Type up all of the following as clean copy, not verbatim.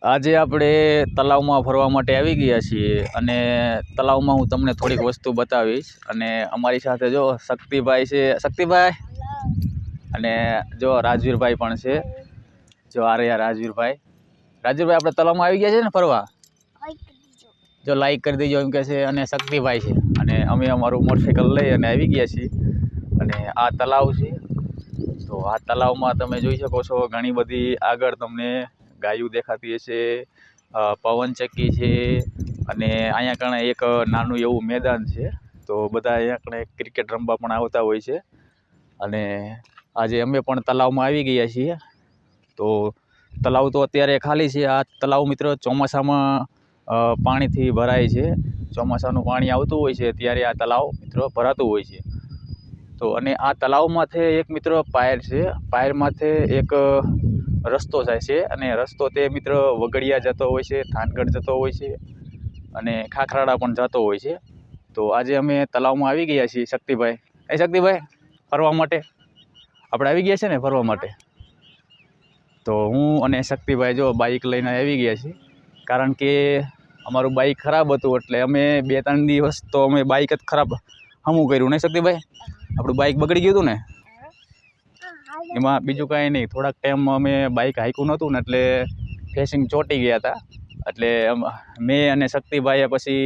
આજે આપણે તલાવમાં ફરવા માટે આવી ગયા છીએ અને તલાવમાં હું તમને થોડીક વસ્તુ બતાવીશ અને અમારી સાથે જો શક્તિભાઈ છે, શક્તિભાઈ અને જો રાજવીરભાઈ પણ છે, જો આ રહ્યા રાજવીરભાઈ. રાજવીરભાઈ આપણે તલાવમાં આવી ગયા છે ને ફરવા, જો લાઈક કરી દેજો એમ કહે છે. અને શક્તિભાઈ છે અને અમે અમારું મોટરસાઇકલ લઈ અને આવી ગયા છીએ અને આ તલાવ છે. તો આ તલાવમાં તમે જોઈ શકો છો ઘણી બધી આગળ તમને ગાયું દેખાતી હશે, પવનચક્કી છે અને અહીંયા કણે એક નાનું એવું મેદાન છે. તો બધા અહીંયા કણે ક્રિકેટ રમવા પણ આવતા હોય છે અને આજે અમે પણ તલાવમાં આવી ગયા છીએ. તો તલાવ તો અત્યારે ખાલી છે. આ તલાવ મિત્રો ચોમાસામાં પાણીથી ભરાય છે. ચોમાસાનું પાણી આવતું હોય છે ત્યારે આ તલાવ મિત્રો ભરાતું હોય છે. તો અને આ તલાવમાંથી એક મિત્રો પાયર છે, પાયરમાંથી એક રસ્તો જાય છે અને રસ્તો તે મિત્ર વગડિયા જતો હોય છે, થાનગઢ જતો હોય છે અને ખાખરાળા પણ જતો હોય છે. તો આજે અમે તલાવમાં આવી ગયા છીએ શક્તિભાઈ. શક્તિભાઈ ફરવા માટે આપણે આવી ગયા છે ને ફરવા માટે. તો હું અને શક્તિભાઈ જો બાઇક લઈને આવી ગયા છીએ, કારણ કે અમારું બાઇક ખરાબ હતું એટલે અમે 2-3 દિવસ તો અમે બાઇક જ ખરાબ હમું કર્યું નહીં શક્તિભાઈ. આપણું બાઇક બગડી ગયું હતું ને, એમાં બીજું કાંઈ નહીં. થોડાક ટાઈમ અમે બાઇક હાંક્યું નહોતું ને એટલે ફેસિંગ ચોંટી ગયા હતા. એટલે મેં અને શક્તિભાઈએ પછી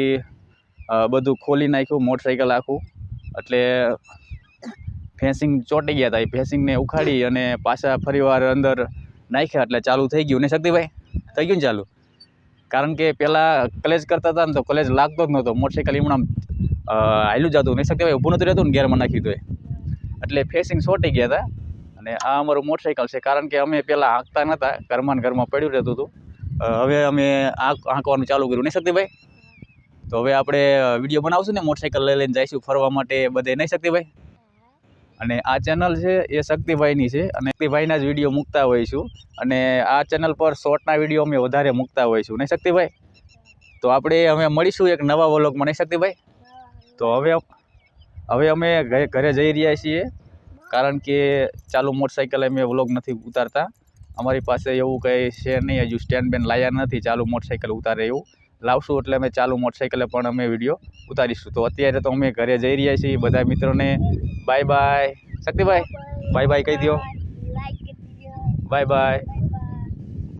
બધું ખોલી નાખ્યું મોટરસાઇકલ આખું. એટલે ફેસિંગ ચોંટી ગયા હતા. એ ફેસિંગને ઉખાડી અને પાછા ફરીવાર અંદર નાખ્યા એટલે ચાલુ થઈ ગયું ને શક્તિભાઈ, થઈ ગયું ને ચાલુ. કારણ કે પહેલાં ક્લેચ કરતા હતા ને તો ક્લેચ લાગતો જ નહોતો, મોટરસાઇકલ એમણામ હાલ્યું જતું નહીં શક્તિભાઈ, ઊભું નહોતું રહેતું ને ગેરમાં નાખ્યું તો એટલે ફેસિંગ ચોંટી ગયા હતા. અને આ અમારું મોટરસાઇકલ છે, કારણ કે અમે પહેલાં હાંકતા નહોતા, ઘરમાં ને ઘરમાં પડ્યું રહેતું હતું. હવે અમે હાંકવાનું ચાલુ કર્યું નહીં શક્તિભાઈ. તો હવે આપણે વિડીયો બનાવશું ને, મોટરસાઇકલ લઈ લઈને જઈશું ફરવા માટે બધે નહીં શક્તિભાઈ. અને આ ચેનલ છે એ શક્તિભાઈની છે અને શક્તિભાઈના જ વિડીયો મૂકતા હોઈશું. અને આ ચેનલ પર શોર્ટના વિડીયો અમે વધારે મૂકતા હોઈશું નહીં શક્તિભાઈ. તો આપણે હવે મળીશું એક નવા વ્લોગમાં નહીં શક્તિભાઈ. તો હવે અમે ઘરે જઈ રહ્યા છીએ, કારણ કે ચાલુ મોટરસાઇકલ અમે વ્લોગ નથી ઉતારતા. અમારી પાસે એવું કંઈ છે નહીં, હજુ સ્ટેન્ડ બેન લાવ્યા નથી ચાલુ મોટરસાઇકલ ઉતારે એવું. લાવશું એટલે અમે ચાલુ મોટરસાઇકલે પણ અમે વિડીયો ઉતારીશું. તો અત્યારે તો અમે ઘરે જઈ રહ્યા છીએ. બધા મિત્રોને bye bye Shaktibhai, bye bye કહી દો, બાય બાય.